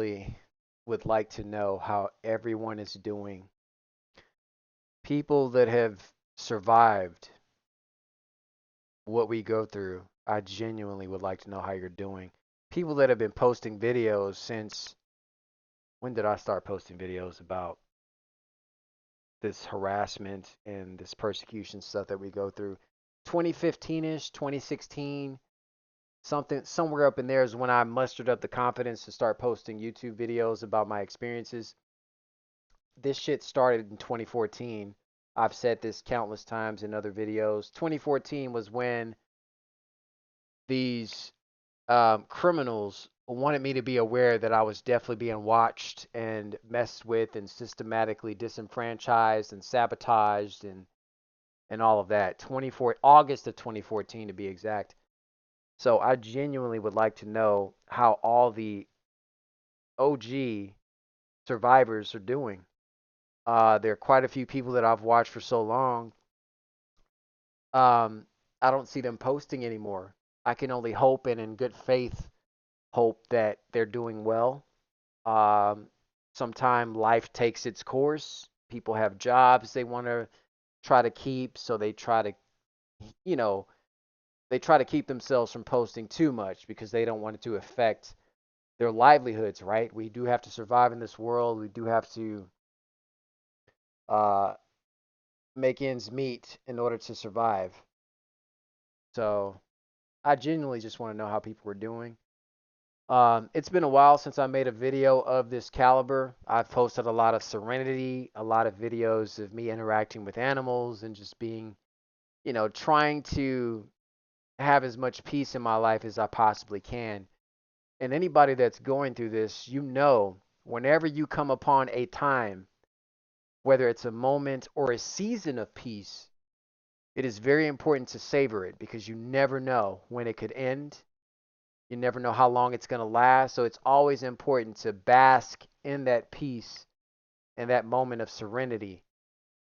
genuinely would like to know how everyone is doing. People that have survived what we go through, I genuinely would like to know how you're doing. People that have been posting videos since when did I start posting videos about this harassment and this persecution stuff that we go through? 2015ish, 2016, something somewhere up in there is when I mustered up the confidence to start posting YouTube videos about my experiences. This shit started in 2014. I've said this countless times in other videos. 2014 was when these criminals wanted me to be aware that I was definitely being watched and messed with and systematically disenfranchised and sabotaged and all of that. 24 August of 2014 to be exact. So I genuinely would like to know how all the OG survivors are doing. There are quite a few people that I've watched for so long. Um, I don't see them posting anymore. I can only hope and in good faith hope that they're doing well. Um, Sometime life takes its course. People have jobs they want to try to keep, so they try to, you know, they try to keep themselves from posting too much because they don't want it to affect their livelihoods, right? We do have to survive in this world. We do have to uh, make ends meet in order to survive. So I genuinely just want to know how people are doing. It's been a while since I made a video of this caliber. I've posted a lot of serenity, a lot of videos of me interacting with animals and just being, trying to have as much peace in my life as I possibly can. And anybody that's going through this, whenever you come upon a time, whether it's a moment or a season of peace, it is very important to savor it because you never know when it could end. You never know how long it's going to last. So it's always important to bask in that peace and that moment of serenity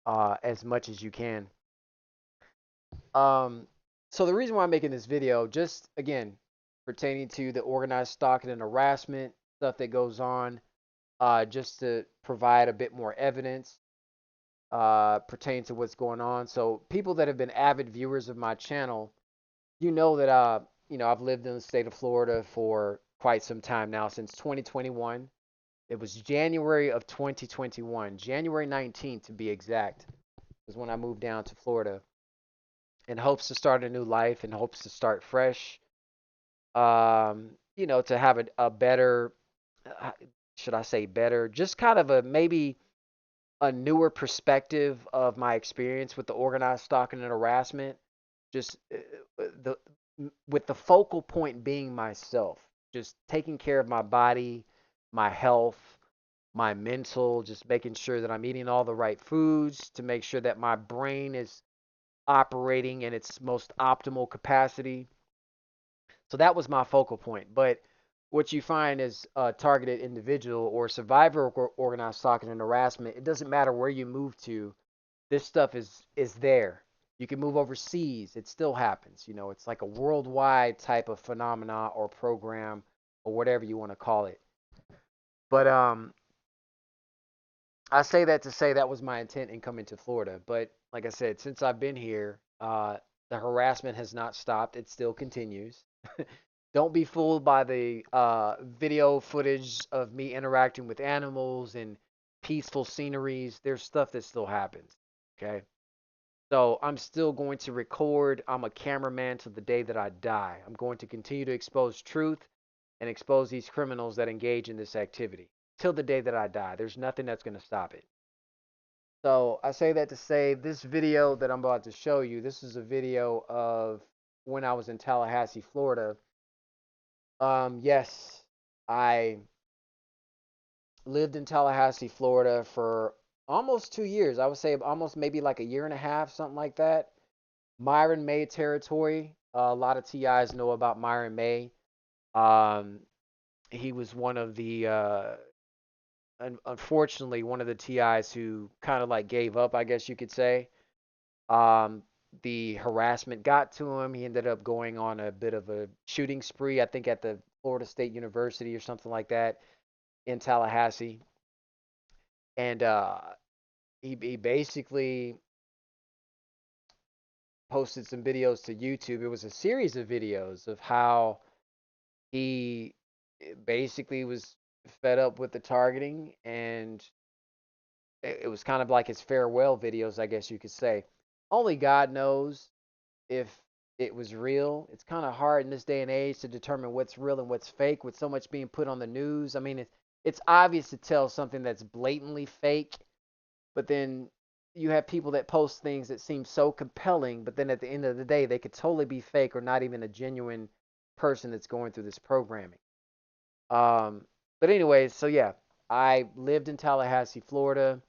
as much as you can. Um, so the reason why I'm making this video, just again, pertaining to the organized stalking and harassment stuff that goes on, just to provide a bit more evidence pertaining to what's going on. So people that have been avid viewers of my channel, you know that I've lived in the state of Florida for quite some time now, since 2021. It was January of 2021, January 19th to be exact, is when I moved down to Florida in hopes to start a new life, in hopes to start fresh. To have a better, uh, should I say better, just kind of a maybe a newer perspective of my experience with the organized stalking and harassment. Just the with the focal point being myself, just taking care of my body, my health, my mental, just making sure that I'm eating all the right foods to make sure that my brain is operating in its most optimal capacity. So that was my focal point. But what you find is a targeted individual or survivor or organized stalking and harassment, it doesn't matter where you move to, this stuff is there. You can move overseas, it still happens. It's like a worldwide type of phenomena or program or whatever you want to call it. But I say that to say that was my intent in coming to Florida. But like I said, since I've been here, the harassment has not stopped. It still continues. Don't be fooled by the video footage of me interacting with animals and peaceful sceneries. There's stuff that still happens. Okay. So I'm still going to record. I'm a cameraman to the day that I die. I'm going to continue to expose truth and expose these criminals that engage in this activity till the day that I die. There's nothing that's going to stop it. So I say that to say this video that I'm about to show you, this is a video of when I was in Tallahassee, Florida. Yes, I lived in Tallahassee, Florida for almost 2 years. I would say almost maybe like a year and a half, something like that. Myron May territory. A lot of TIs know about Myron May. Um, he was one of the, unfortunately, one of the TIs who kind of like gave up, I guess you could say. Um, the harassment got to him. He ended up going on a bit of a shooting spree, I think at the Florida State University or something like that, in Tallahassee, and he basically posted some videos to YouTube. It was a series of videos of how he basically was fed up with the targeting, and it was kind of like his farewell videos, I guess you could say. Only God knows if it was real. It's kind of hard in this day and age to determine what's real and what's fake with so much being put on the news. I mean, it's obvious to tell something that's blatantly fake, but then you have people that post things that seem so compelling, but then at the end of the day, they could totally be fake or not even a genuine person that's going through this programming. Um, but anyways, so yeah, I lived in Tallahassee, Florida.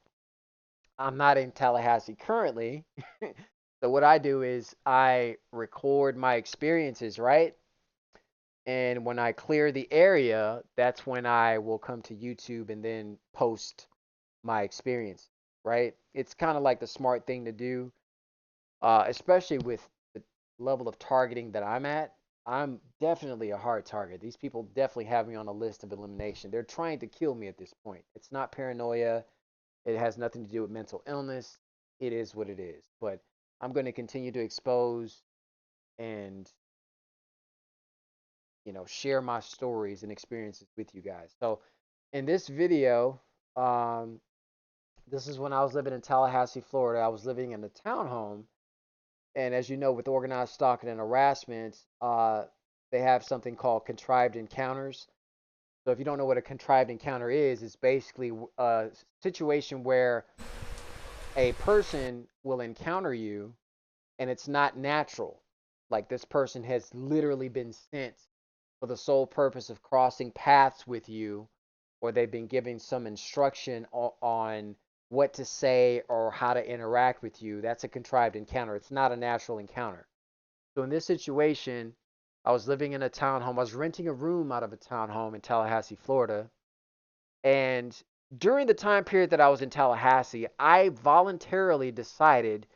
I'm not in Tallahassee currently. So what I do is I record my experiences, right? And when I clear the area, that's when I will come to YouTube and then post my experience, right? It's kind of like the smart thing to do, especially with the level of targeting that I'm at. I'm definitely a hard target. These people definitely have me on a list of elimination. They're trying to kill me at this point. It's not paranoia. It has nothing to do with mental illness. It is what it is. But I'm going to continue to expose and, share my stories and experiences with you guys. So in this video, um, this is when I was living in Tallahassee, Florida. I was living in a townhome. And as you know, with organized stalking and harassment, they have something called contrived encounters. So if you don't know what a contrived encounter is, it's basically a situation where a person will encounter you and it's not natural. Like this person has literally been sent for the sole purpose of crossing paths with you, or they've been given some instruction on what to say or how to interact with you. That's a contrived encounter. It's not a natural encounter. So in this situation, I was living in a townhome. I was renting a room out of a townhome in Tallahassee, Florida. And during the time period that I was in Tallahassee, I voluntarily decided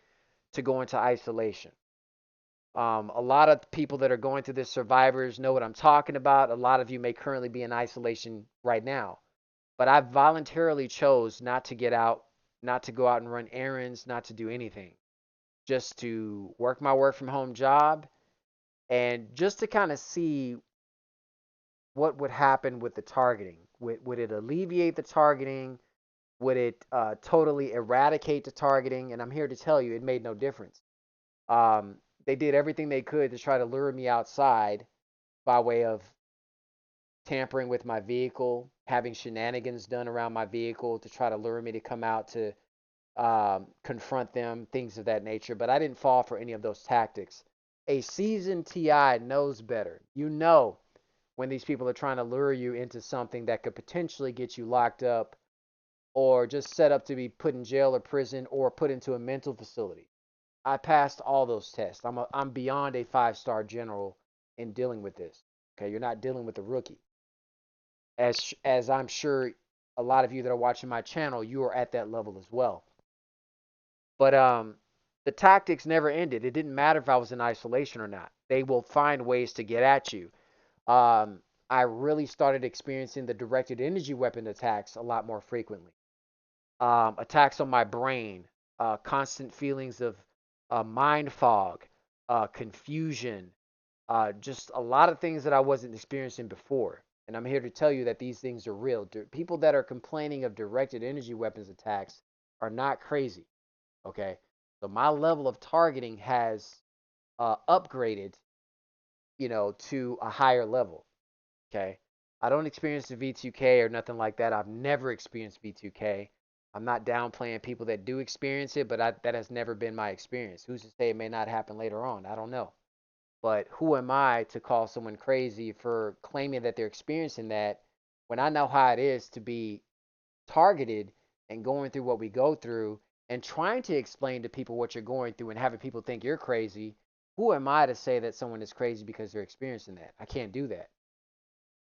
to go into isolation. A lot of people that are going through this, survivors, know what I'm talking about. A lot of you may currently be in isolation right now. But I voluntarily chose not to get out, not to go out and run errands, not to do anything, just to work from home job and just to kind of see what would happen with the targeting. Would it alleviate the targeting? Would it totally eradicate the targeting? And I'm here to tell you it made no difference. Um, they did everything they could to try to lure me outside by way of tampering with my vehicle, having shenanigans done around my vehicle to try to lure me to come out to confront them, things of that nature. But I didn't fall for any of those tactics. A seasoned TI knows better. You know when these people are trying to lure you into something that could potentially get you locked up or just set up to be put in jail or prison or put into a mental facility. I passed all those tests. I'm beyond a 5-star general in dealing with this. Okay, you're not dealing with a rookie. As I'm sure a lot of you that are watching my channel, you are at that level as well. But the tactics never ended. It didn't matter if I was in isolation or not. They will find ways to get at you. I really started experiencing the directed energy weapon attacks a lot more frequently. Attacks on my brain, constant feelings of mind fog, confusion, just a lot of things that I wasn't experiencing before. And I'm here to tell you that these things are real. People that are complaining of directed energy weapons attacks are not crazy. Okay. So my level of targeting has upgraded, to a higher level. Okay. I don't experience the V2K or nothing like that. I've never experienced V2K. I'm not downplaying people that do experience it, but that has never been my experience. Who's to say it may not happen later on? I don't know. But who am I to call someone crazy for claiming that they're experiencing that when I know how it is to be targeted and going through what we go through and trying to explain to people what you're going through and having people think you're crazy? Who am I to say that someone is crazy because they're experiencing that? I can't do that.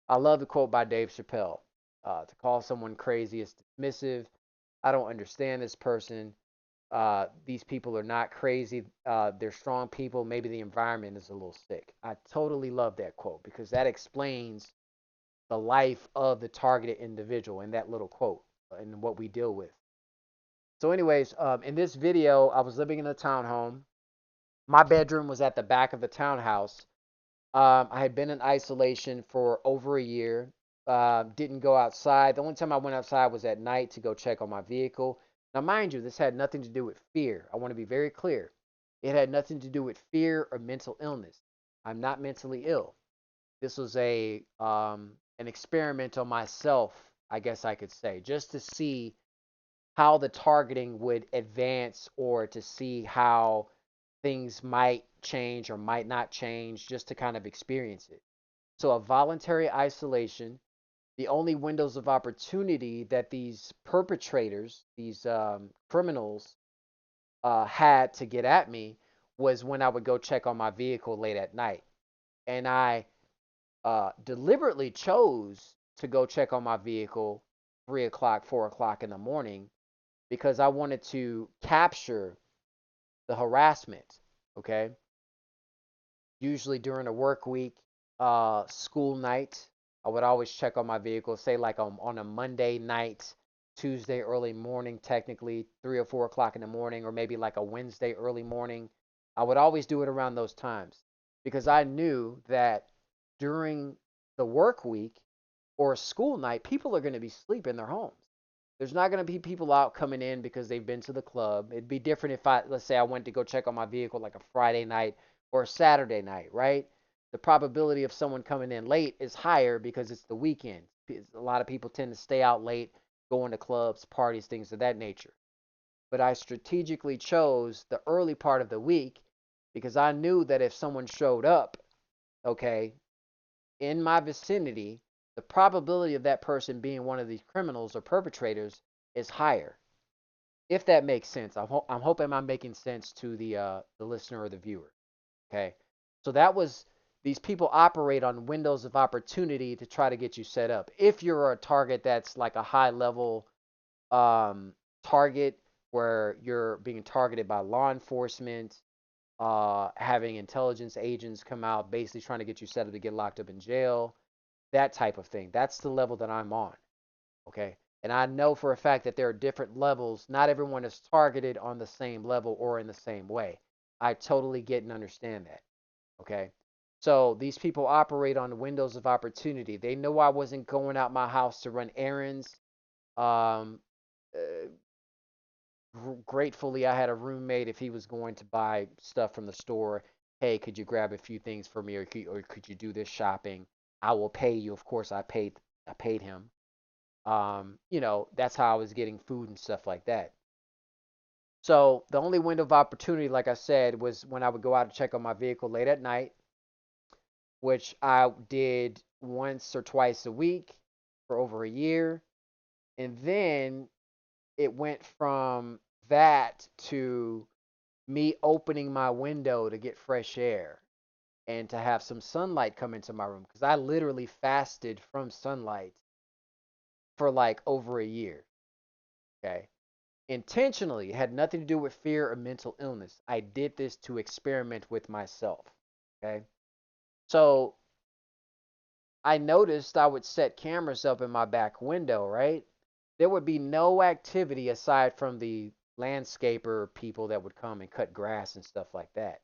I love the quote by Dave Chappelle. To call someone crazy is dismissive. I don't understand this person. These people are not crazy. They're strong people. Maybe the environment is a little sick. I totally love that quote because that explains the life of the targeted individual in that little quote and what we deal with. So, anyways, in this video, I was living in a townhome. My bedroom was at the back of the townhouse. I had been in isolation for over a year. Didn't go outside. The only time I went outside was at night to go check on my vehicle. Now, mind you, this had nothing to do with fear. I want to be very clear. It had nothing to do with fear or mental illness. I'm not mentally ill. This was a an experiment on myself, I guess I could say, just to see how the targeting would advance or to see how things might change or might not change, just to kind of experience it. So, a voluntary isolation, the only windows of opportunity that these perpetrators, these criminals, had to get at me was when I would go check on my vehicle late at night. And I deliberately chose to go check on my vehicle 3 o'clock, 4 o'clock in the morning because I wanted to capture the harassment. Okay. Usually during a work week, school night, I would always check on my vehicle, say like on a Monday night, Tuesday early morning, technically 3 or 4 o'clock in the morning, or maybe like a Wednesday early morning. I would always do it around those times because I knew that during the work week or a school night, people are going to be asleep in their homes. There's not going to be people out coming in because they've been to the club. It'd be different if let's say I went to go check on my vehicle like a Friday night or a Saturday night, right? The probability of someone coming in late is higher because it's the weekend. A lot of people tend to stay out late, going to clubs, parties, things of that nature. But I strategically chose the early part of the week because I knew that if someone showed up, okay, in my vicinity, the probability of that person being one of these criminals or perpetrators is higher. If that makes sense, I'm hoping I'm making sense to the listener or the viewer. Okay, so that was these people operate on windows of opportunity to try to get you set up. If you're a target that's like a high level target where you're being targeted by law enforcement, having intelligence agents come out, basically trying to get you set up to get locked up in jail, that type of thing. That's the level that I'm on. Okay. And I know for a fact that there are different levels. Not everyone is targeted on the same level or in the same way. I totally get and understand that. Okay. So these people operate on windows of opportunity. They know I wasn't going out my house to run errands. Um, uh, Gratefully, I had a roommate. If he was going to buy stuff from the store, hey, could you grab a few things for me, or could you do this shopping? I will pay you. Of course, I paid him. That's how I was getting food and stuff like that. So the only window of opportunity, like I said, was when I would go out to check on my vehicle late at night, which I did once or twice a week for over a year. And then it went from that to me opening my window to get fresh air and to have some sunlight come into my room because I literally fasted from sunlight for like over a year. Okay. Intentionally, it had nothing to do with fear or mental illness. I did this to experiment with myself. Okay. So I noticed I would set cameras up in my back window, right? There would be no activity aside from the landscaper people that would come and cut grass and stuff like that.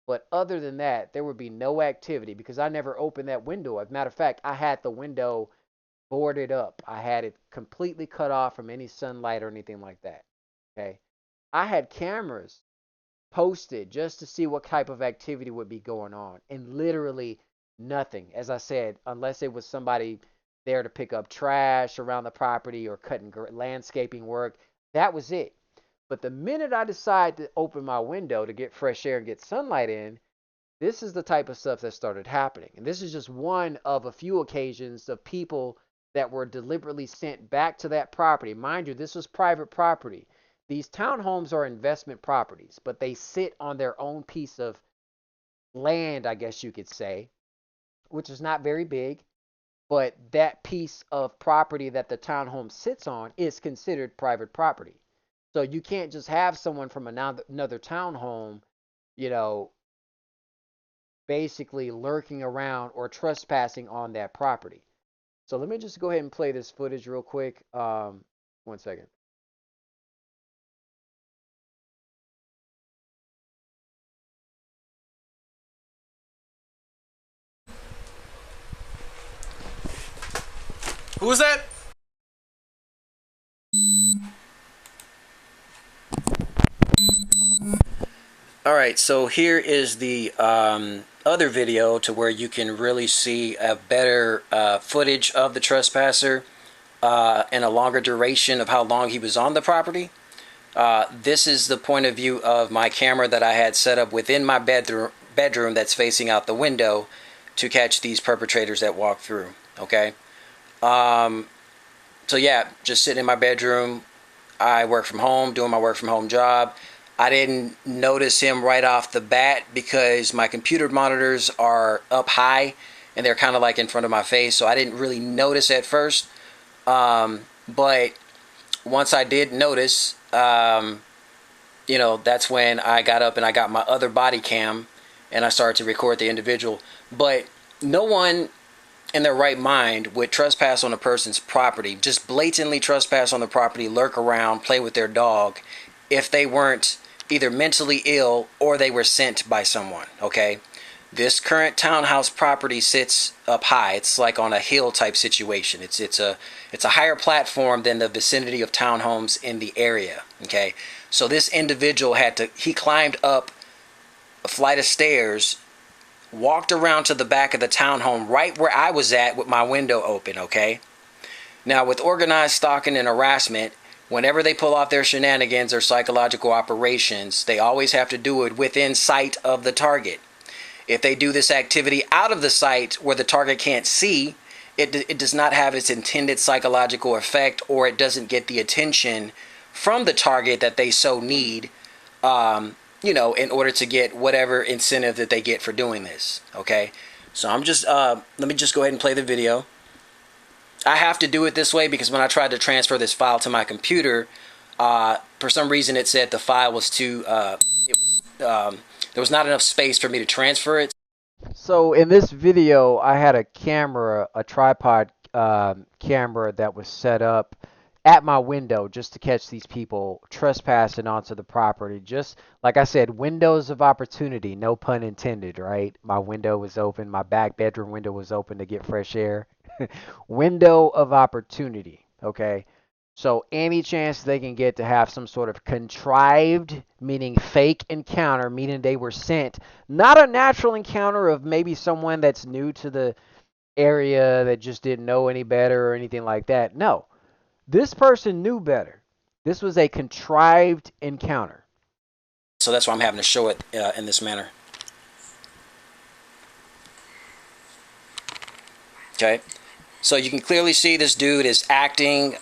But other than that, there would be no activity because I never opened that window. As a matter of fact, I had the window boarded up. I had it completely cut off from any sunlight or anything like that. Okay. I had cameras posted just to see what type of activity would be going on. And literally nothing. As I said, unless it was somebody there to pick up trash around the property or cutting landscaping work, that was it. But the minute I decide to open my window to get fresh air and get sunlight in, this is the type of stuff that started happening. And this is just one of a few occasions of people that were deliberately sent back to that property. Mind you, this was private property. These townhomes are investment properties, but they sit on their own piece of land, I guess you could say, which is not very big. But that piece of property that the townhome sits on is considered private property. So you can't just have someone from another townhome, you know, basically lurking around or trespassing on that property. So let me just go ahead and play this footage real quick. 1 second. Who was that? All right, so here is the other video to where you can really see a better footage of the trespasser and a longer duration of how long he was on the property. This is the point of view of my camera that I had set up within my bedroom that's facing out the window to catch these perpetrators that walk through. Okay. Um, so yeah, just sitting in my bedroom. I work from home, doing my work from home job. I didn't notice him right off the bat because my computer monitors are up high and they're kind of like in front of my face, so I didn't really notice at first. But once I did notice, that's when I got up and I got my other body cam and I started to record the individual. But no one in their right mind would trespass on a person's property, just blatantly trespass on the property, lurk around, play with their dog, if they weren't either mentally ill or they were sent by someone. Okay, this current townhouse property sits up high. It's like on a hill type situation. It's a higher platform than the vicinity of townhomes in the area. Okay, so this individual he climbed up a flight of stairs, walked around to the back of the townhome right where I was at with my window open. Okay, now with organized stalking and harassment, whenever they pull off their shenanigans or psychological operations, they always have to do it within sight of the target. If they do this activity out of the sight where the target can't see, it does not have its intended psychological effect, or it doesn't get the attention from the target that they so need, in order to get whatever incentive that they get for doing this. Okay, so let me just go ahead and play the video. I have to do it this way because when I tried to transfer this file to my computer, for some reason it said the file was there was not enough space for me to transfer it. So in this video, I had a camera, a tripod camera that was set up at my window just to catch these people trespassing onto the property. Just like I said, windows of opportunity, no pun intended, right? My window was open, my back bedroom window was open to get fresh air. Window of opportunity, okay? So any chance they can get to have some sort of contrived, meaning fake encounter, meaning they were sent, not a natural encounter of maybe someone that's new to the area that just didn't know any better or anything like that. No, this person knew better. This was a contrived encounter. So that's why I'm having to show it in this manner. Okay, so you can clearly see this dude is acting,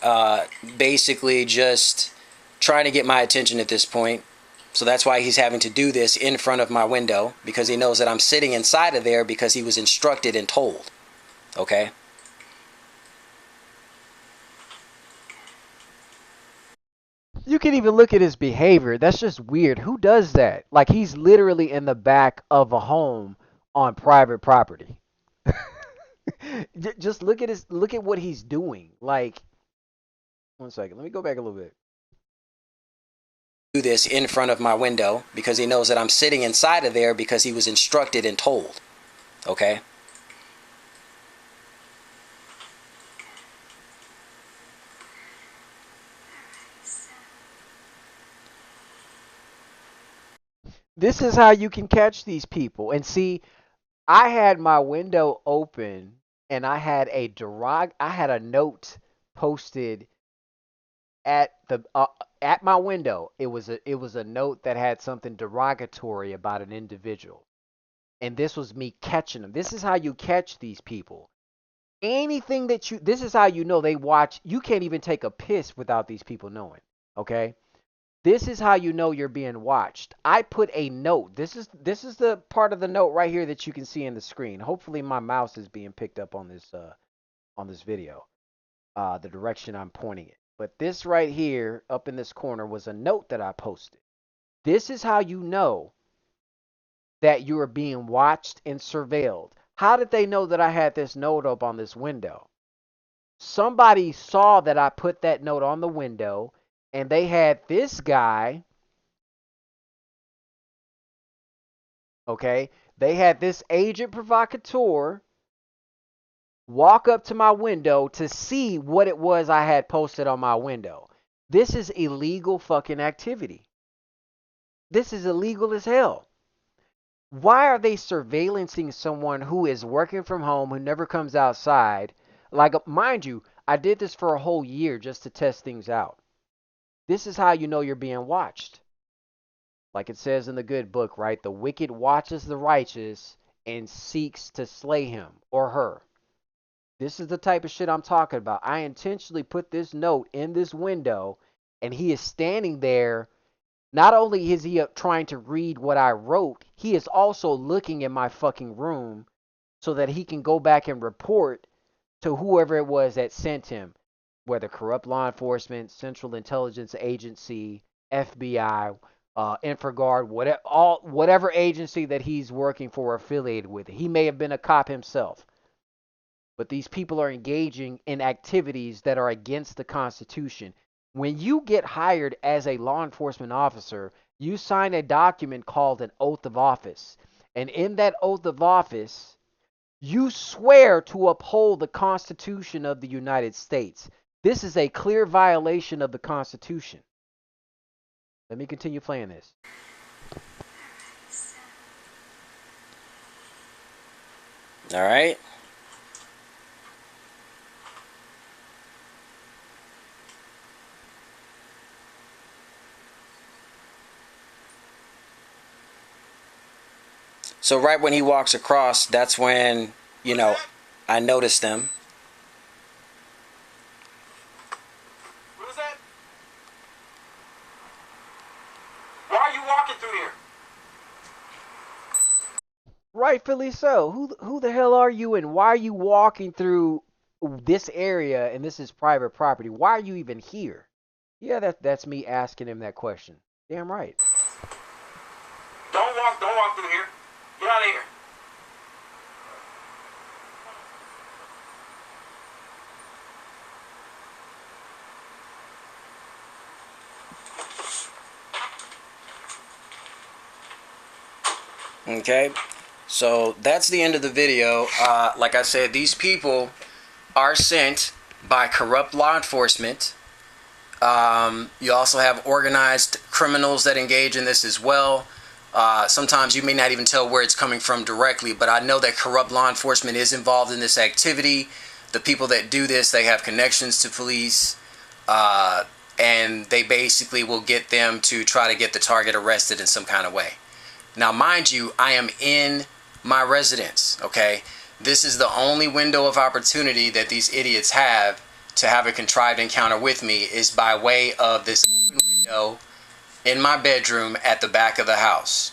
basically just trying to get my attention at this point. So that's why he's having to do this in front of my window, because he knows that I'm sitting inside of there because he was instructed and told. Okay. You can even look at his behavior. That's just weird. Who does that? Like he's literally in the back of a home on private property. Just look at what he's doing. Like 1 second. Let me go back a little bit. Do this in front of my window because he knows that I'm sitting inside of there because he was instructed and told. Okay. This is how you can catch these people. And see, I had my window open and I had a note posted at my window. It was a note that had something derogatory about an individual. And this was me catching them. This is how you catch these people. Anything that you This is how you know they watch. You can't even take a piss without these people knowing. Okay? This is how you know you're being watched. I put a note. This is the part of the note right here that you can see in the screen. Hopefully my mouse is being picked up on this video. The direction I'm pointing it. But this right here up in this corner was a note that I posted. This is how you know that you are being watched and surveilled. How did they know that I had this note up on this window? Somebody saw that I put that note on the window, and they had this guy, okay, they had this agent provocateur walk up to my window to see what it was I had posted on my window. This is illegal fucking activity. This is illegal as hell. Why are they surveillancing someone who is working from home, who never comes outside? Like, mind you, I did this for a whole year just to test things out. This is how you know you're being watched. Like it says in the good book, right? The wicked watches the righteous and seeks to slay him or her. This is the type of shit I'm talking about. I intentionally put this note in this window, and he is standing there. Not only is he trying to read what I wrote, he is also looking in my fucking room so that he can go back and report to whoever it was that sent him, whether corrupt law enforcement, Central Intelligence Agency, FBI, InfraGard, whatever agency that he's working for or affiliated with. He may have been a cop himself. But these people are engaging in activities that are against the Constitution. When you get hired as a law enforcement officer, you sign a document called an oath of office. And in that oath of office, you swear to uphold the Constitution of the United States. This is a clear violation of the Constitution. Let me continue playing this. All right. So right when he walks across, that's when, I noticed them. What is that? Why are you walking through here? Rightfully so. Who the hell are you, and why are you walking through this area, and this is private property? Why are you even here? Yeah, that's me asking him that question. Damn right. Don't walk through here. Get out of here. Okay. So that's the end of the video. Like I said, these people are sent by corrupt law enforcement. You also have organized criminals that engage in this as well. Sometimes you may not even tell where it's coming from directly, but I know that corrupt law enforcement is involved in this activity. The people that do this, they have connections to police, and they basically will get them to try to get the target arrested in some kind of way. Now, mind you, I am in my residence, okay? This is the only window of opportunity that these idiots have to have a contrived encounter with me is by way of this open window in my bedroom at the back of the house.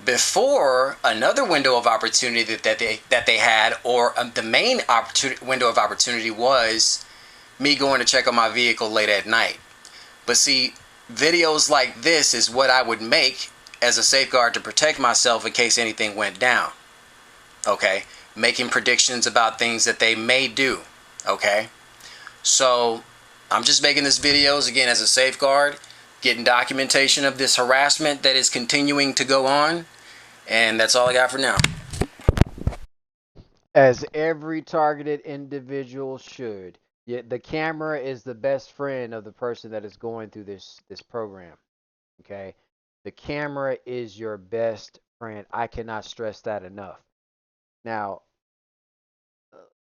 Before, another window of opportunity that they had, or the main window of opportunity, was me going to check on my vehicle late at night. But see, videos like this is what I would make as a safeguard to protect myself in case anything went down. Okay? Making predictions about things that they may do. Okay? So, I'm just making this videos again as a safeguard, getting documentation of this harassment that is continuing to go on, and that's all I got for now. As every targeted individual should. Yet the camera is the best friend of the person that is going through this program. Okay? The camera is your best friend. I cannot stress that enough. Now,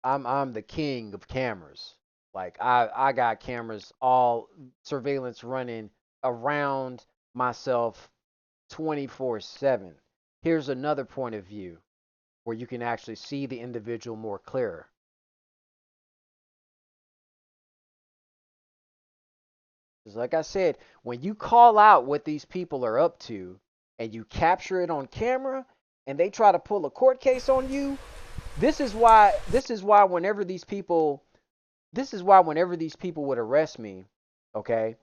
I'm the king of cameras. Like I got cameras, all surveillance running around myself 24/7. Here's another point of view where you can actually see the individual more clearer. Because like I said, when you call out what these people are up to and you capture it on camera and they try to pull a court case on you, this is why whenever these people would arrest me, okay,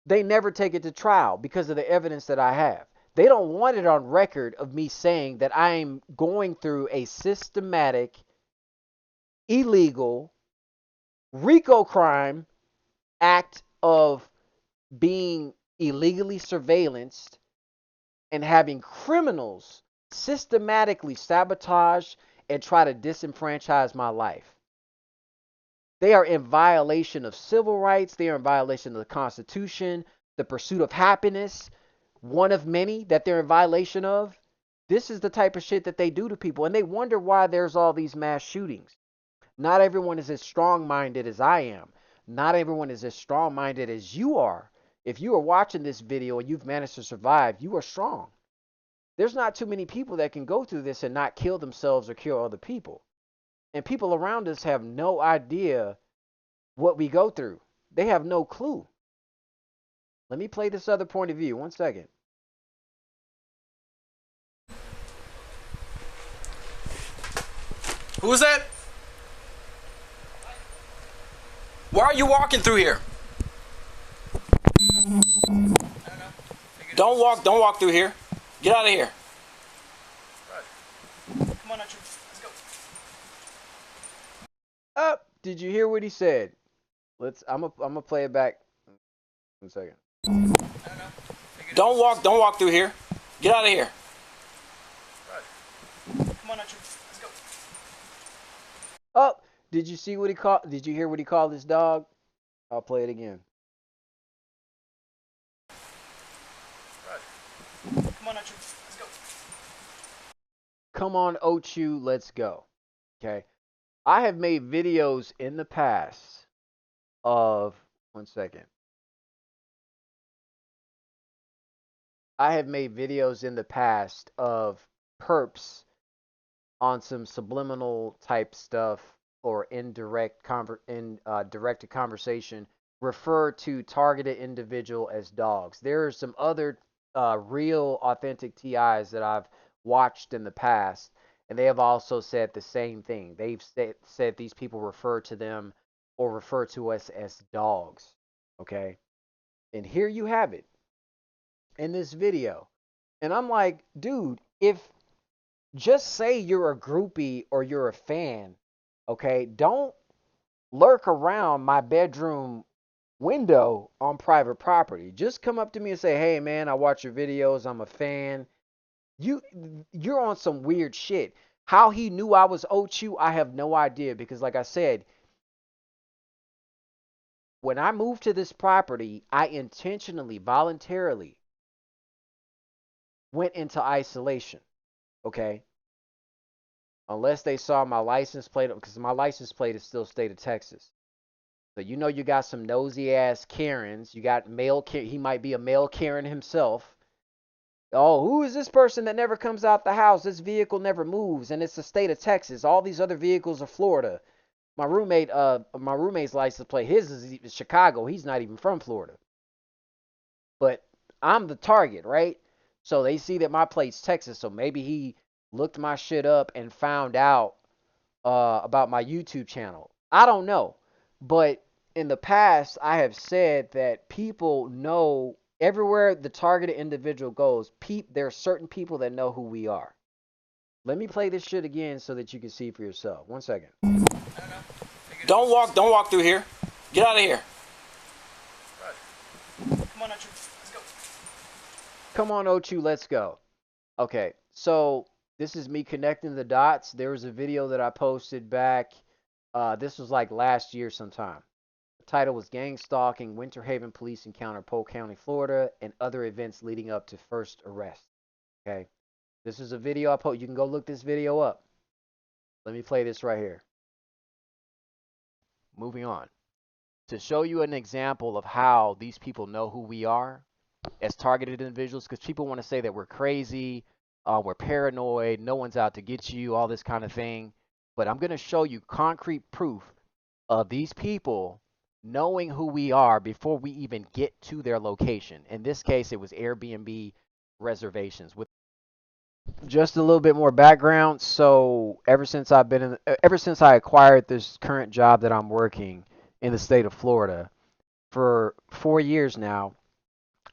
they never take it to trial because of the evidence that I have. They don't want it on record of me saying that I'm going through a systematic, illegal RICO crime, act of being illegally surveillanced and having criminals systematically sabotage and try to disenfranchise my life. They are in violation of civil rights. They are in violation of the Constitution, the pursuit of happiness, one of many that they're in violation of. This is the type of shit that they do to people. And they wonder why there's all these mass shootings. Not everyone is as strong minded as I am. Not everyone is as strong minded as you are. If you are watching this video and you've managed to survive, you are strong. There's not too many people that can go through this and not kill themselves or kill other people. And people around us have no idea what we go through. They have no clue. Let me play this other point of view. 1 second. Who is that? Why are you walking through here? Don't walk through here. Get out of here. Come on, Archer. Let's go. Up. Did you hear what he said? I'm gonna play it back. 1 second. Don't walk through here. Get out of here. Come on, Archer. Let's go. Up. Did you see what he called? Did you hear what he called his dog? I'll play it again. Come on, Archer. Let's go. Come on, Ochu, let's go. Okay. I have made videos in the past of 1 second. I have made videos in the past of perps on some subliminal type stuff or directed conversation refer to targeted individual as dogs. There are some other real authentic TIs that I've watched in the past, and they have also said the same thing. They've said these people refer to them or refer to us as dogs. Okay, and here you have it in this video. And I'm like, dude, if just say you're a groupie or you're a fan, okay? Don't lurk around my bedroom window on private property. Just come up to me and say, "Hey man, I watch your videos. I'm a fan." You you're on some weird shit. How he knew I was Ochu, I have no idea because like I said, when I moved to this property, I intentionally, voluntarily went into isolation, okay? Unless they saw my license plate, because my license plate is still state of Texas. So you know you got some nosy ass Karens. You got male. He might be a male Karen himself. Oh, who is this person that never comes out the house? This vehicle never moves, and it's the state of Texas. All these other vehicles are Florida. My roommate's license plate, his is Chicago. He's not even from Florida. But I'm the target, right? So they see that my plate's Texas. So maybe he looked my shit up and found out about my YouTube channel. I don't know. But in the past, I have said that people know everywhere the targeted individual goes, there are certain people that know who we are. Let me play this shit again so that you can see for yourself. 1 second. Don't walk through here. Get out of here. Come on, Archer. Let's go. Come on, Ochu, let's go. Okay, so this is me connecting the dots. There was a video that I posted back. This was like last year sometime. The title was Gang Stalking, Winter Haven Police Encounter, Polk County, Florida, and Other Events Leading Up to First Arrest. Okay, this is a video I posted. You can go look this video up. Let me play this right here. Moving on. To show you an example of how these people know who we are as targeted individuals, because people want to say that we're crazy, we're paranoid, no one's out to get you, all this kind of thing. But I'm going to show you concrete proof of these people knowing who we are before we even get to their location. In this case, it was Airbnb reservations. With just a little bit more background, so ever since I acquired this current job that I'm working in the state of Florida for 4 years now,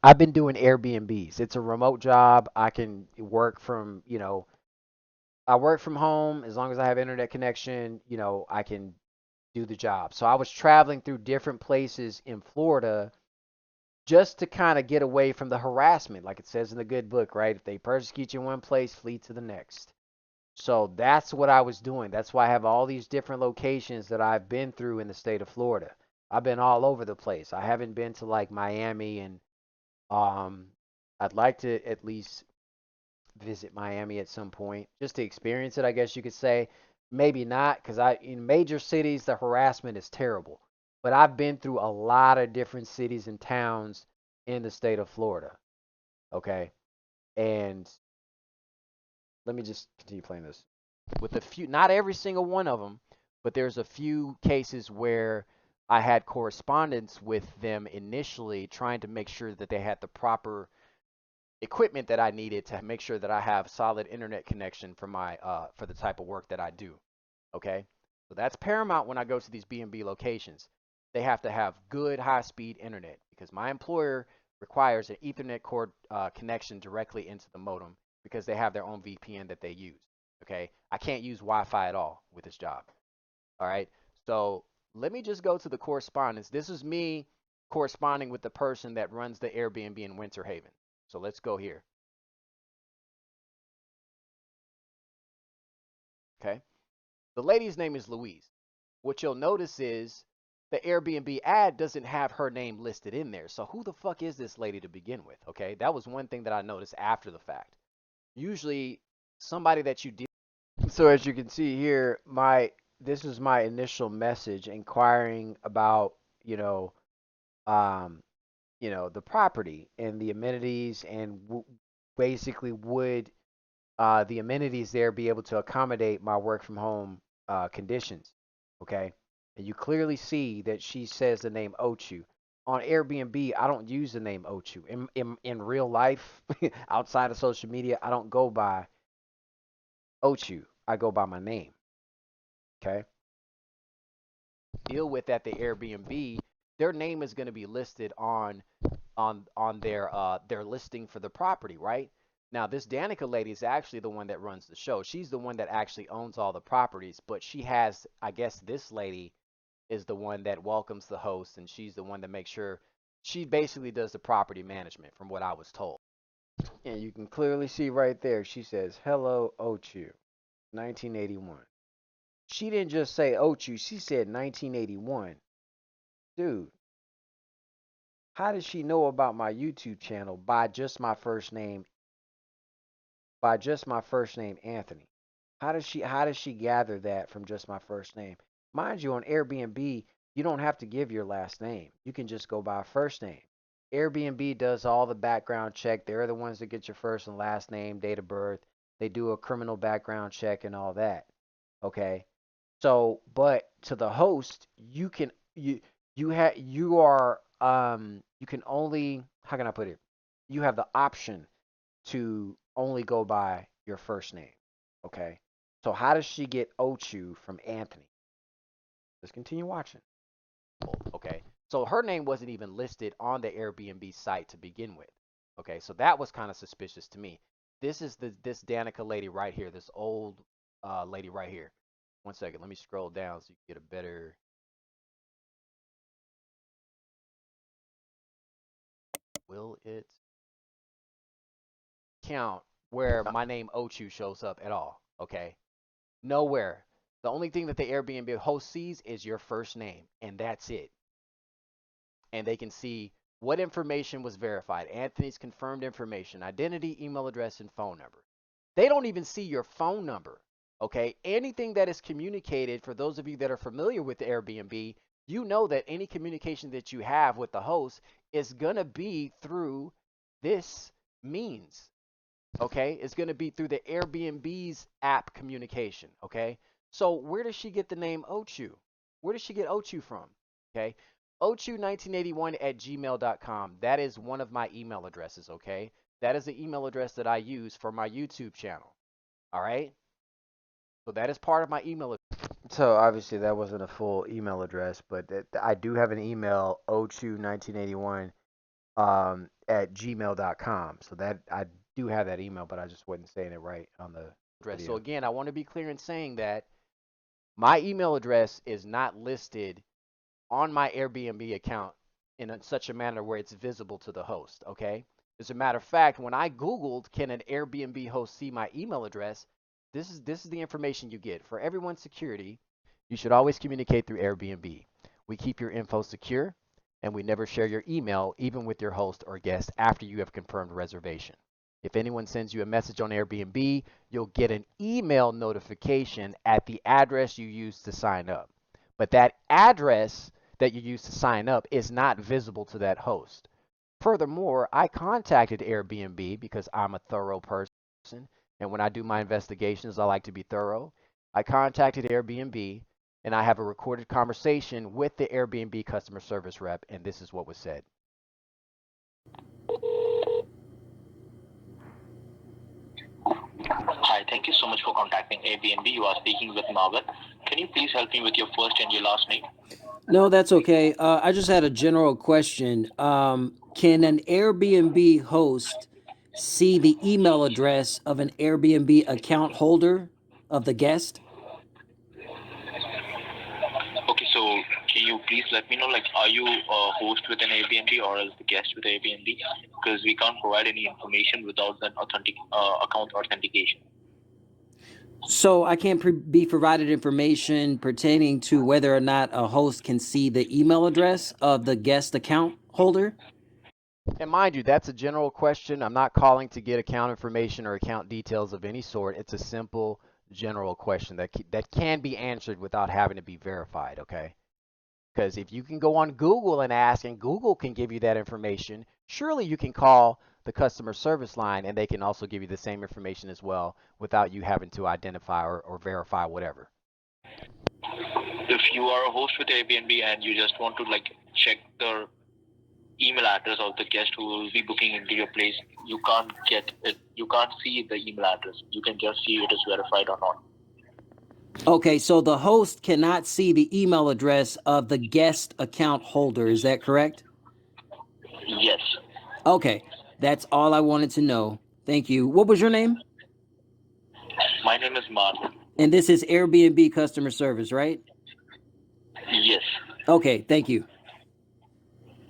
I've been doing Airbnbs. It's a remote job. I can work from, I work from home as long as I have internet connection. I can do the job. So I was traveling through different places in Florida just to kind of get away from the harassment, like it says in the good book, right? If they persecute you in one place, flee to the next. So that's what I was doing. That's why I have all these different locations that I've been through in the state of Florida. I've been all over the place. I haven't been to like Miami, and um I'd like to at least visit Miami at some point just to experience it, I guess you could say. Maybe not, because I in major cities the harassment is terrible. But I've been through a lot of different cities and towns in the state of Florida. Okay. And let me just continue playing this. With a few, not every single one of them, but there's a few cases where I had correspondence with them initially, trying to make sure that they had the proper equipment that I needed to make sure that I have solid internet connection for my for the type of work that I do. Okay, so that's paramount when I go to these B&B locations. They have to have good high-speed internet because my employer requires an Ethernet cord connection directly into the modem because they have their own VPN that they use. Okay, I can't use Wi-Fi at all with this job. All right, so let me just go to the correspondence. This is me corresponding with the person that runs the Airbnb in Winter Haven. So let's go here. Okay. The lady's name is Louise. What you'll notice is the Airbnb ad doesn't have her name listed in there. So who the fuck is this lady to begin with? Okay. That was one thing that I noticed after the fact. Usually somebody that you deal. So as you can see here, my this is my initial message inquiring about, you know, um, the property and the amenities and basically would the amenities there be able to accommodate my work from home conditions. Okay. And you clearly see that she says the name Ochu. On Airbnb, I don't use the name Ochu. In real life, outside of social media, I don't go by Ochu. I go by my name. Okay. Deal with at the Airbnb, their name is going to be listed on their listing for the property, right? Now, this Danica lady is actually the one that runs the show. She's the one that actually owns all the properties, but she has, I guess, this lady is the one that welcomes the host, and she's the one that makes sure she basically does the property management, from what I was told. And you can clearly see right there. She says, "Hello, Ochu, 1981." She didn't just say Ochu. She said 1981. Dude, how does she know about my YouTube channel by just my first name, Anthony? How does she gather that from just my first name? Mind you, on Airbnb, you don't have to give your last name. You can just go by first name. Airbnb does all the background check. They're the ones that get your first and last name, date of birth. They do a criminal background check and all that. Okay. So, but to the host, you can only, how can I put it? You have the option to only go by your first name. Okay. So how does she get Ochu from Anthony? Let's continue watching. Okay. So her name wasn't even listed on the Airbnb site to begin with. Okay. So that was kind of suspicious to me. This is this Danica lady right here, this old lady right here. One second. Let me scroll down so you can get a better. Will it count where my name Ochu shows up at all? Okay. Nowhere. The only thing that the Airbnb host sees is your first name, and that's it. And they can see what information was verified. Anthony's confirmed information, identity, email address, and phone number. They don't even see your phone number. Okay. Anything that is communicated, for those of you that are familiar with the Airbnb, you know that any communication that you have with the host is going to be through this means. Okay. It's going to be through the Airbnb's app communication. Okay. So where does she get the name Ochu? Where does she get Ochu from? Okay. Ochu1981 at gmail.com. That is one of my email addresses. Okay. That is the email address that I use for my YouTube channel. All right. So that is part of my email. So obviously that wasn't a full email address, but I do have an email, ochu1981 at gmail.com. So that I do have that email, but I just wasn't saying it right on the address. So again, I want to be clear in saying that My email address is not listed on my Airbnb account in such a manner where it's visible to the host, okay? As a matter of fact, when I Googled, can an Airbnb host see my email address? This is the information you get. For everyone's security, you should always communicate through Airbnb. We keep your info secure and we never share your email, even with your host or guest, after you have confirmed reservation. If anyone sends you a message on Airbnb, you'll get an email notification at the address you used to sign up. But that address that you use to sign up is not visible to that host. Furthermore, I contacted Airbnb because I'm a thorough person. And when I do my investigations, I like to be thorough. I contacted Airbnb and I have a recorded conversation with the Airbnb customer service rep, and this is what was said. Hi, thank you so much for contacting Airbnb. You are speaking with Marvin. Can you please help me with your first and your last name? No, that's okay. I just had a general question. Can an Airbnb host see the email address of an Airbnb account holder of the guest? Okay, so can you please let me know, like, are you a host with an Airbnb or is the guest with Airbnb? Because we can't provide any information without an authentic account authentication. So I can't be provided information pertaining to whether or not a host can see the email address of the guest account holder? And mind you, that's a general question. I'm not calling to get account information or account details of any sort. It's a simple general question that can be answered without having to be verified, okay? Because if you can go on Google and ask, and Google can give you that information, surely you can call the customer service line and they can also give you the same information as well without you having to identify or verify whatever. If you are a host with Airbnb and you just want to like check the email address of the guest who will be booking into your place, you can't get it. You can't see the email address. You can just see it is verified or not. Okay, so the host cannot see the email address of the guest account holder. Is that correct? Yes. Okay, that's all I wanted to know. Thank you. What was your name? My name is Marvin. And this is Airbnb customer service, right? Yes. Okay, thank you.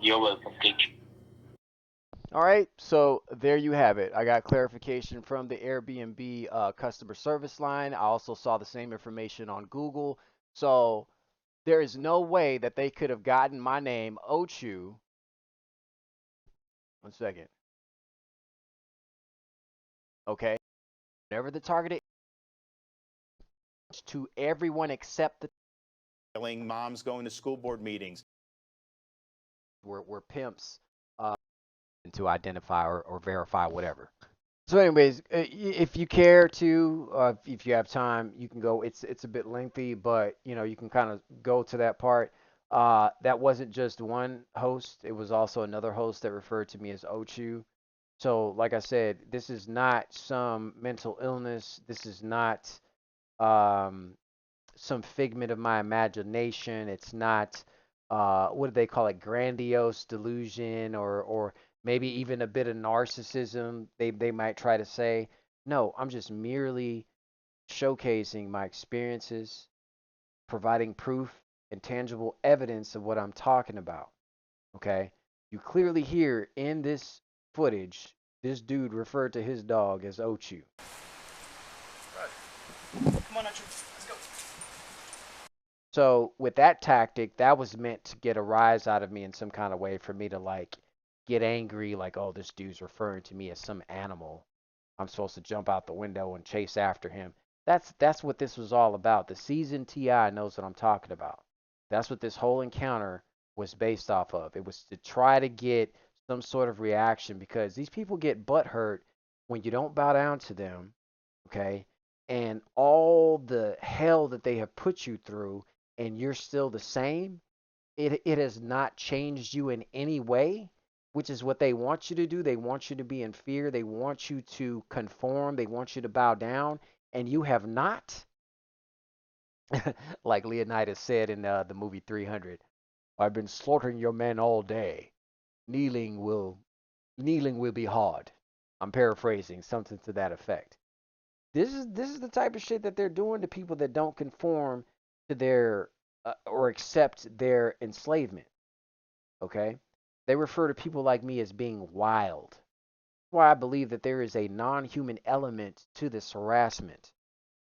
You're welcome. Take care. All right, so there you have it. I got clarification from the Airbnb customer service line. I also saw the same information on Google. So there is no way that they could have gotten my name, Ochu. One second. Okay. Whenever the targeted to everyone except the Moms going to school board meetings. were pimps to identify or verify whatever. So, anyways, if you care to, if you have time, you can go. It's a bit lengthy, but you can kind of go to that part. That wasn't just one host; it was also another host that referred to me as Ochu. So, like I said, this is not some mental illness. This is not um, some figment of my imagination. It's not what do they call it, grandiose delusion or maybe even a bit of narcissism. They might try to say, no, I'm just merely showcasing my experiences, providing proof and tangible evidence of what I'm talking about. Okay, you clearly hear in this footage this dude referred to his dog as Ochu. Come on, Archie. Let's go. So with that tactic, that was meant to get a rise out of me in some kind of way for me to like get angry, like, oh, this dude's referring to me as some animal. I'm supposed to jump out the window and chase after him. That's what this was all about. The seasoned TI knows what I'm talking about. That's what this whole encounter was based off of. It was to try to get some sort of reaction because these people get butt hurt when you don't bow down to them, okay? And all the hell that they have put you through and you're still the same, it has not changed you in any way, which is what they want you to do. They want you to be in fear. They want you to conform. They want you to bow down, and you have not. Like Leonidas said in the movie 300, I've been slaughtering your men all day. Kneeling will kneeling will be hard. I'm paraphrasing something to that effect. This is the type of shit that they're doing to people that don't conform to their or accept their enslavement. Okay, they refer to people like me as being wild. That's why I believe that there is a non-human element to this harassment.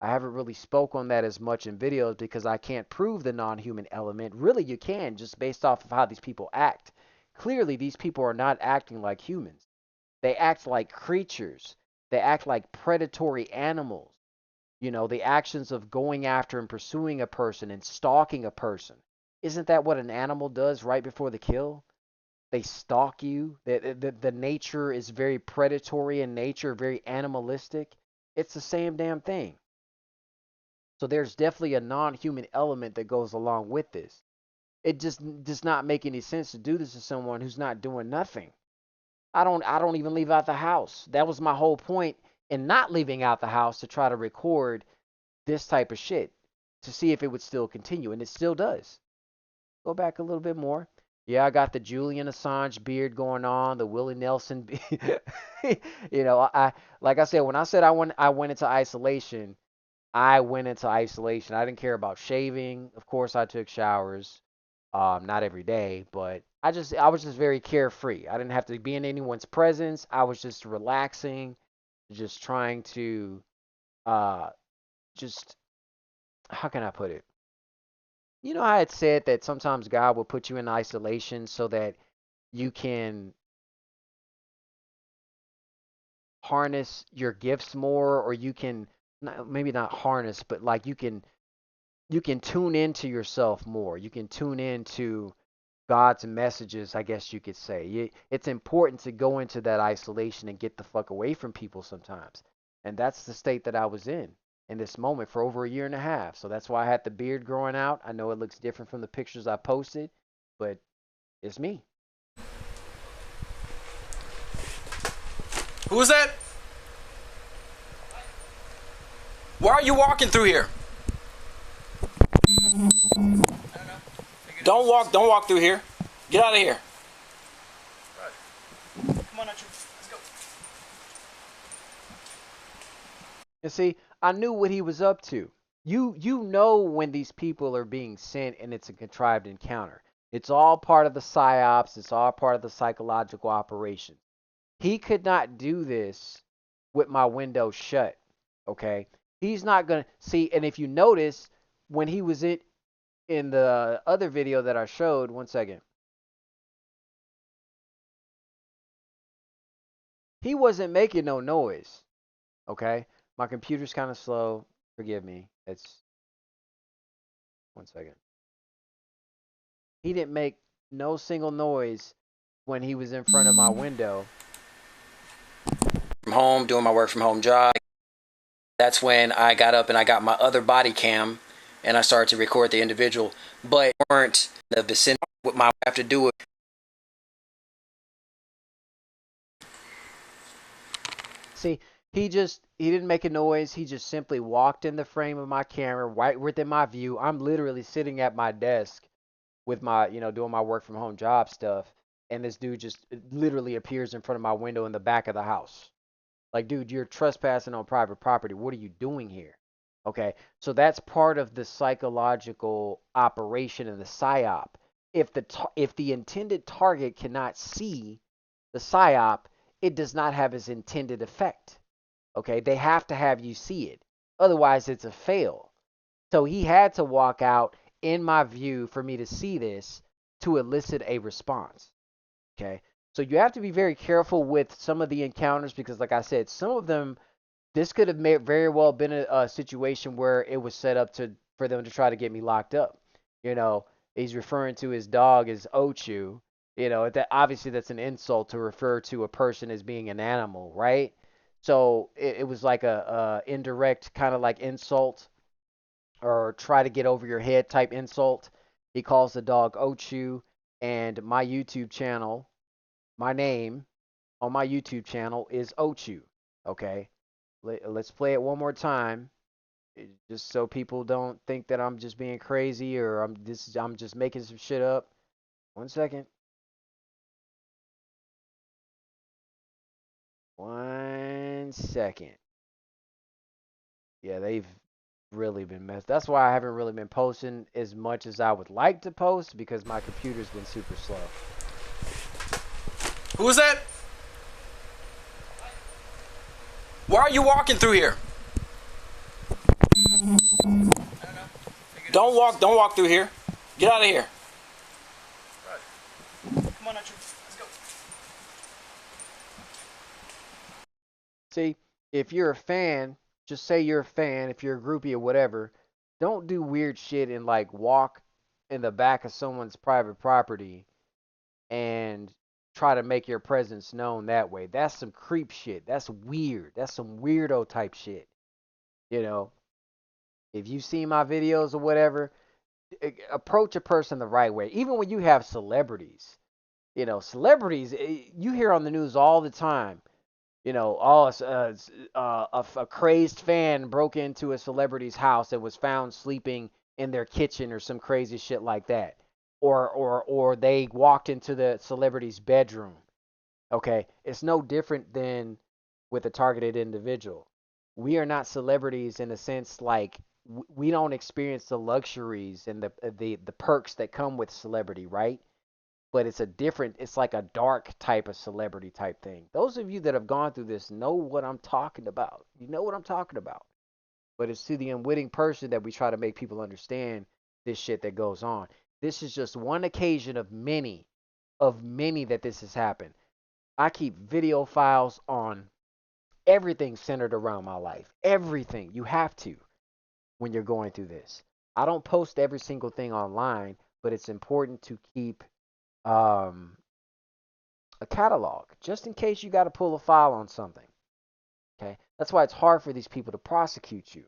I haven't really spoke on that as much in videos because I can't prove the non-human element. Really, you can just based off of how these people act. Clearly, these people are not acting like humans. They act like creatures. They act like predatory animals. You know, the actions of going after and pursuing a person and stalking a person. Isn't that what an animal does right before the kill? They stalk you. The nature is very predatory in nature, very animalistic. It's the same damn thing. So there's definitely a non-human element that goes along with this. It just does not make any sense to do this to someone who's not doing nothing. I don't even leave out the house. That was my whole point in not leaving out the house, to try to record this type of shit to see if it would still continue, and it still does. Go back a little bit more. Yeah, I got the Julian Assange beard going on, the Willie Nelson. Like I said, when I said I went into isolation, I went into isolation. I didn't care about shaving. Of course, I took showers. Not every day, but I was just very carefree. I didn't have to be in anyone's presence. I was just relaxing, just trying to uh just how can I put it? I had said that sometimes God will put you in isolation so that you can harness your gifts more, or you can maybe not harness, but like you can tune into yourself more. You can tune into God's messages, I guess you could say. It's important to go into that isolation and get the fuck away from people sometimes. And that's the state that I was in this moment for over a year and a half. So that's why I had the beard growing out. I know it looks different from the pictures I posted, but it's me. Who is that? Why are you walking through here? Don't walk through here. Get out of here. Come on, Archer. Let's go. And see, I knew what he was up to. You know when these people are being sent and it's a contrived encounter. It's all part of the psyops, it's all part of the psychological operation. He could not do this with my window shut. Okay? He's not gonna see, and if you notice, when he was in the other video that I showed, one second, he wasn't making no noise. Okay? My computer's kind of slow. Forgive me. It's one second. He didn't make no single noise when he was in front of my window. From home, doing my work from home job. That's when I got up and I got my other body cam and I started to record the individual, but weren't in the vicinity. What my have to do with See, he didn't make a noise. He just simply walked in the frame of my camera, right within my view. I'm literally sitting at my desk with my, doing my work from home job stuff, and this dude just literally appears in front of my window in the back of the house. Like, dude, you're trespassing on private property. What are you doing here? Okay, so that's part of the psychological operation and the psyop. If the intended target cannot see the psyop, it does not have its intended effect. Okay, they have to have you see it. Otherwise, it's a fail. So he had to walk out in my view for me to see this to elicit a response. Okay, so you have to be very careful with some of the encounters because, like I said, some of them, this could have very well been a situation where it was set up to for them to try to get me locked up. You know, he's referring to his dog as Ochu. That obviously that's an insult to refer to a person as being an animal, right? So it was like a indirect kind of like insult or try to get over your head type insult. He calls the dog Ochu, and my YouTube channel, my name on my YouTube channel is Ochu. Okay, let's play it one more time, just so people don't think that I'm just being crazy or I'm just making some shit up. One second. One second. Yeah, they've really been messed. That's why I haven't really been posting as much as I would like to post because my computer's been super slow. Who is that? Why are you walking through here? Don't walk through here. Get out of here. Come on, Archer. Let's go. See, if you're a fan, just say you're a fan. If you're a groupie or whatever, don't do weird shit and like walk in the back of someone's private property and try to make your presence known that way. That's some creep shit. That's weird. That's some weirdo type shit. You know, if you see my videos or whatever, approach a person the right way. Even when you have celebrities, celebrities, you hear on the news all the time. Oh, a crazed fan broke into a celebrity's house and was found sleeping in their kitchen or some crazy shit like that. Or they walked into the celebrity's bedroom. Okay, it's no different than with a targeted individual. We are not celebrities in a sense like we don't experience the luxuries and the perks that come with celebrity, right? But it's like a dark type of celebrity type thing. Those of you that have gone through this know what I'm talking about. You know what I'm talking about. But it's to the unwitting person that we try to make people understand this shit that goes on. This is just one occasion of many that this has happened. I keep video files on everything centered around my life. Everything. You have to when you're going through this. I don't post every single thing online, but it's important to keep um, a catalog just in case you got to pull a file on something. Okay. That's why it's hard for these people to prosecute you.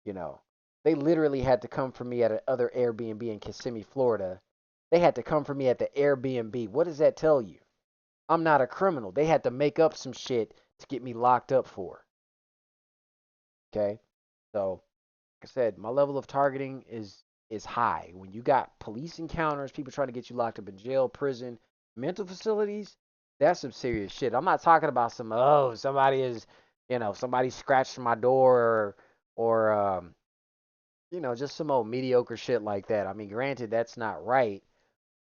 You know, they literally had to come for me at another Airbnb in Kissimmee, Florida. They had to come for me at the Airbnb. What does that tell you? I'm not a criminal. They had to make up some shit to get me locked up for. Okay. So, like I said, my level of targeting is high. When you got police encounters, people trying to get you locked up in jail, prison, mental facilities, that's some serious shit. I'm not talking about somebody is, somebody scratched my door or just some old mediocre shit like that. I mean, granted, that's not right,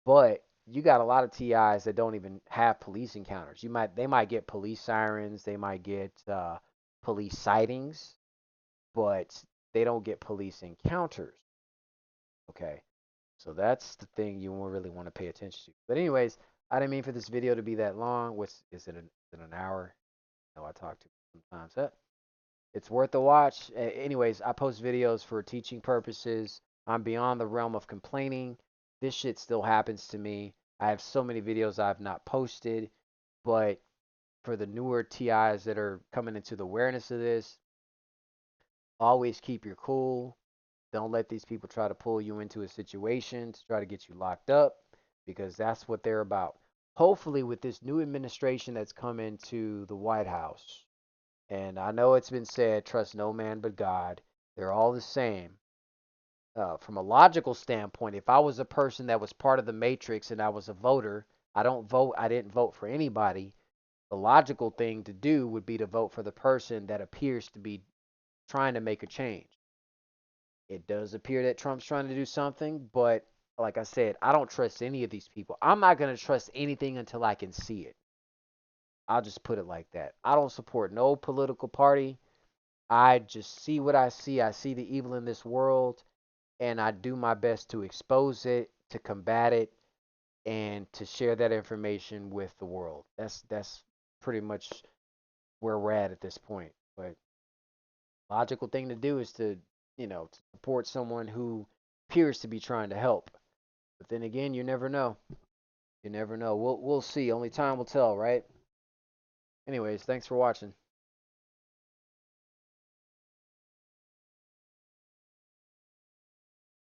but you got a lot of TIs that don't even have police encounters. They might get police sirens, they might get police sightings, but they don't get police encounters. Okay. So that's the thing you really want to pay attention to. But anyways, I didn't mean for this video to be that long. What's is it? Is it an hour? No, I talk to sometimes. It's worth a watch. Anyways, I post videos for teaching purposes. I'm beyond the realm of complaining. This shit still happens to me. I have so many videos I've not posted, but for the newer TIs that are coming into the awareness of this, always keep your cool. Don't let these people try to pull you into a situation to try to get you locked up because that's what they're about. Hopefully, with this new administration that's come into the White House, and I know it's been said, trust no man but God, they're all the same. From a logical standpoint, if I was a person that was part of the matrix and I was a voter, I didn't vote for anybody. The logical thing to do would be to vote for the person that appears to be trying to make a change. It does appear that Trump's trying to do something, but like I said, I don't trust any of these people. I'm not going to trust anything until I can see it. I'll just put it like that. I don't support no political party. I just see what I see. I see the evil in this world, and I do my best to expose it, to combat it, and to share that information with the world. That's pretty much where we're at this point. But logical thing to do is to support someone who appears to be trying to help. But then again, you never know. You never know. We'll see. Only time will tell, right? Anyways, thanks for watching.